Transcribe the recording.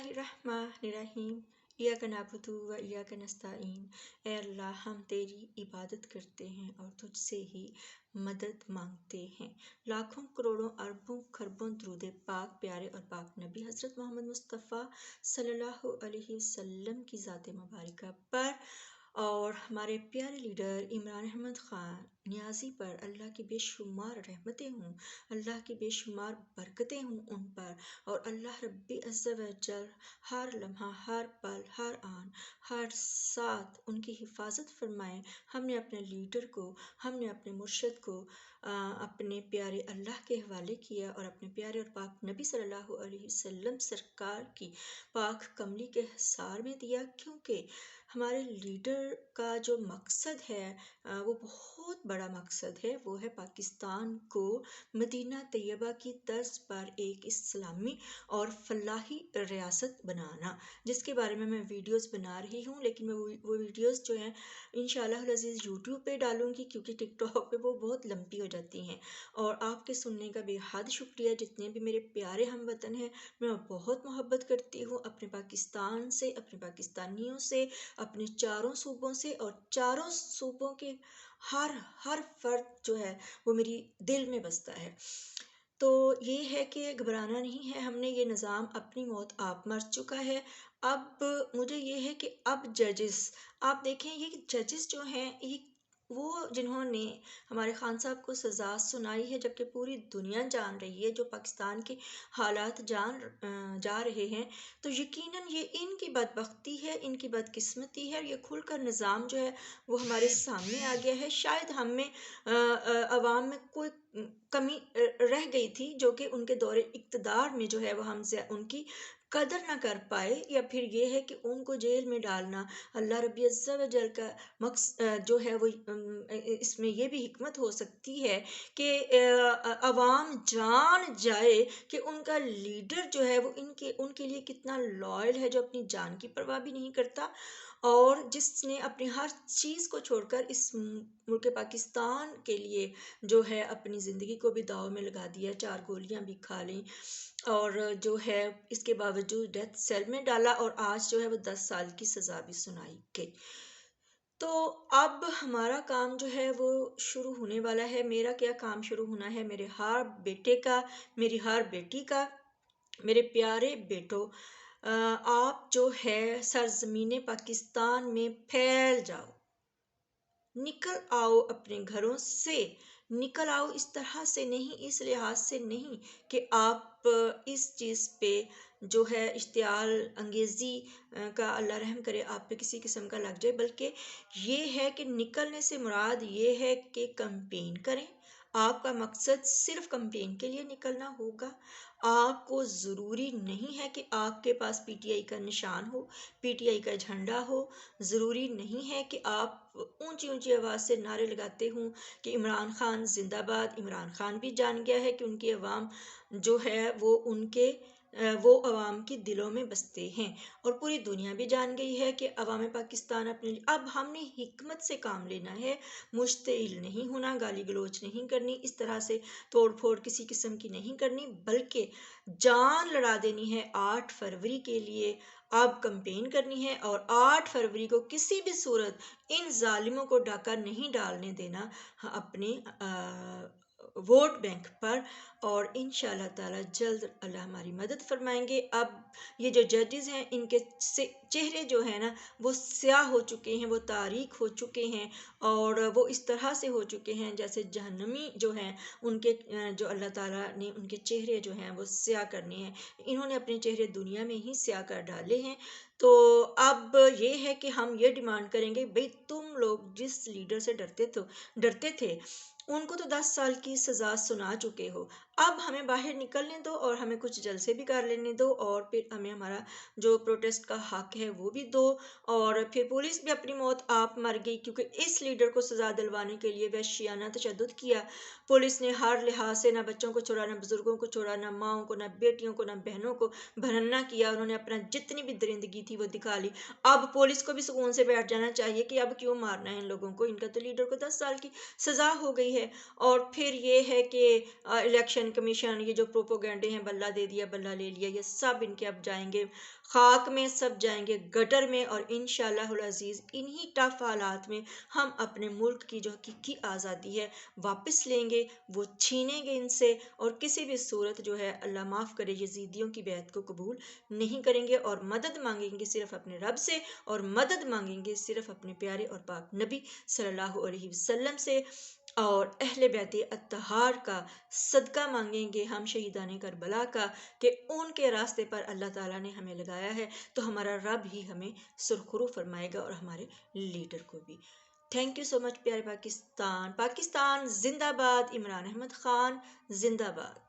बिस्मिल्लाहिर्रहमानिर्रहीम। इय्याका नअबुदु व इय्याका नस्तईन। ए अल्लाह, हम तेरी इबादत करते हैं और तुझसे ही मदद मांगते हैं। लाखों करोड़ों अरबों खरबों दुरूद पाक प्यारे और पाक नबी हज़रत मोहम्मद मुस्तफ़ा सल्लल्लाहु अलैहि वसल्लम की ज़ात मुबारका पर और हमारे प्यारे लीडर इमरान अहमद ख़ान नियाज़ी पर अल्लाह की बेशुमार रहमतें हों, अल्लाह की बेशुमार बरकतें हों उन पर, और अल्लाह रब्बी अज़्ज़ा व जल हर लम्हा, हर पल, हर आन, हर साथ उनकी हिफाजत फरमाएँ। हमने अपने लीडर को, हमने अपने मुर्शिद को अपने प्यारे अल्लाह के हवाले किया और अपने प्यारे और पाक नबी सल्लल्लाहु अलैहि वसल्लम सरकार की पाक कमली के हिसार में दिया, क्योंकि हमारे लीडर का जो मकसद है वो बहुत बड़ा मकसद है। वो है पाकिस्तान को मदीना तैयबा की तर्ज पर एक इस्लामी और फलाही रियासत बनाना, जिसके बारे में मैं वीडियोस बना रही हूँ। लेकिन मैं वो वीडियोस जो हैं इंशाअल्लाह अज़ीज़ यूट्यूब पे डालूँगी, क्योंकि टिकटॉक पे वो बहुत लंबी हो जाती हैं। और आपके सुनने का बेहद शुक्रिया। जितने भी मेरे प्यारे हमवतन हैं, मैं बहुत मोहब्बत करती हूँ अपने पाकिस्तान से, अपने पाकिस्तानियों से, अपने चारों सूबों से, और चारों सूबों के हर हर फर्द जो है वो मेरी दिल में बसता है। तो ये है कि घबराना नहीं है। हमने ये निज़ाम अपनी मौत आप मर चुका है। अब मुझे ये है कि अब जजेस, आप देखें ये जजेस जो हैं, ये वो जिन्होंने हमारे खान साहब को सज़ा सुनाई है, जबकि पूरी दुनिया जान रही है, जो पाकिस्तान के हालात जा रहे हैं, तो यकीनन ये इनकी बदबख्ती है, इनकी बदकिस्मती है। और ये खुलकर निज़ाम जो है वो हमारे सामने आ गया है। शायद हम में अवाम में कोई कमी रह गई थी, जो कि उनके दौरे इक़्तिदार में जो है वो हमसे उनकी कदर ना कर पाए, या फिर ये है कि उनको जेल में डालना अल्लाह रब्बी अज़्ज़ा व जल का जो है वो इसमें ये भी हिकमत हो सकती है कि अवाम जान जाए कि उनका लीडर जो है वो उनके लिए कितना लॉयल है, जो अपनी जान की परवाह भी नहीं करता, और जिसने अपनी हर चीज़ को छोड़कर इस मुल्क पाकिस्तान के लिए जो है अपनी ज़िंदगी को भी दाव में लगा दिया, 4 गोलियां भी खा लीं, और जो है इसके बावजूद डेथ सेल में डाला, और आज जो है वो 10 साल की सज़ा भी सुनाई गई। तो अब हमारा काम जो है वो शुरू होने वाला है। मेरा क्या काम शुरू होना है, मेरे हर बेटे का, मेरी हर बेटी का। मेरे प्यारे बेटो, आप जो है सरजमीन पाकिस्तान में फैल जाओ, निकल आओ अपने घरों से, निकल आओ इस तरह से नहीं, इस लिहाज से नहीं कि आप इस चीज़ पे जो है इश्तियाल अंगेज़ी का अल्लाह रहम करे आप पे किसी किस्म का लग जाए, बल्कि ये है कि निकलने से मुराद ये है कि कंपेन करें। आपका मकसद सिर्फ कंपेन के लिए निकलना होगा। आपको ज़रूरी नहीं है कि आपके पास पीटीआई का निशान हो, पीटीआई का झंडा हो। ज़रूरी नहीं है कि आप ऊंची ऊंची आवाज़ से नारे लगाते हों कि इमरान खान जिंदाबाद। इमरान खान भी जान गया है कि उनकी आवाम जो है वो अवाम की दिलों में बसते हैं, और पूरी दुनिया भी जान गई है कि अवाम पाकिस्तान अपने अब हमने हिकमत से काम लेना है, मुश्तिल नहीं होना, गाली गलोच नहीं करनी, इस तरह से तोड़ फोड़ किसी किस्म की नहीं करनी, बल्कि जान लड़ा देनी है 8 फरवरी के लिए। अब कंपेन करनी है, और 8 फरवरी को किसी भी सूरत इन जालिमों को डाका नहीं डालने देना अपने वोट बैंक पर। और इंशाअल्लाह ताला जल्द अल्लाह हमारी मदद फरमाएंगे। अब ये जो जजेस हैं, इनके चेहरे जो है ना वो स्याह हो चुके हैं, वो तारीख हो चुके हैं, और वो इस तरह से हो चुके हैं जैसे जहन्नमी जो हैं उनके जो अल्लाह ताला ने उनके चेहरे जो हैं वो स्याह करने हैं। इन्होंने अपने चेहरे दुनिया में ही स्याह कर डाले हैं। तो अब ये है कि हम ये डिमांड करेंगे, भाई तुम लोग जिस लीडर से डरते थे, उनको तो 10 साल की सज़ा सुना चुके हो। अब हमें बाहर निकलने दो, और हमें कुछ जलसे भी कर लेने दो, और फिर हमें हमारा जो प्रोटेस्ट का हक है वो भी दो। और फिर पुलिस भी अपनी मौत आप मर गई, क्योंकि इस लीडर को सज़ा दिलवाने के लिए वहशियाना तशद्दुद किया। पुलिस ने हर लिहाज से ना बच्चों को छोड़ा, ना बुजुर्गों को छोड़ा, ना माओं को, ना बेटियों को, ना बहनों को भरन्ना किया। उन्होंने अपना जितनी भी दरिंदगी थी वो दिखा ली। अब पुलिस को भी सुकून से बैठ जाना चाहिए कि अब क्यों मारना है इन लोगों को, इनका तो लीडर को 10 साल की सज़ा हो गई है। और फिर ये है कि इलेक्शन حسین کمیشن، یہ جو پروپوگنڈے ہیں، بلہ دے دیا بلہ لے لیا، یہ سب ان کے اب جائیں گے خاک میں، سب جائیں گے گٹر میں، اور انشاءاللہ العزیز انہی ٹف حالات میں ہم اپنے ملک کی جو حقیقی آزادی ہے واپس لیں گے، وہ چھینیں گے ان سے، اور کسی بھی صورت جو ہے اللہ معاف کرے یزیدیوں کی بیعت کو قبول نہیں کریں گے، اور مدد مانگیں گے صرف اپنے رب سے، اور مدد مانگیں گے صرف اپنے پیارے اور پاک نبی صلی اللہ علیہ وسلم سے، اور اہل بیت اطہار کا صدقہ مانگیں گے ہم شہیدان کربلا کا، کہ ان کے راستے پر اللہ تعالیٰ نے ہمیں لگایا ہے، تو ہمارا رب ہی ہمیں سرخرو فرمائے گا، اور ہمارے لیڈر کو بھی۔ تھینک یو سو مچ پیارے پاکستان، پاکستان زندہ باد، عمران احمد خان زندہ باد۔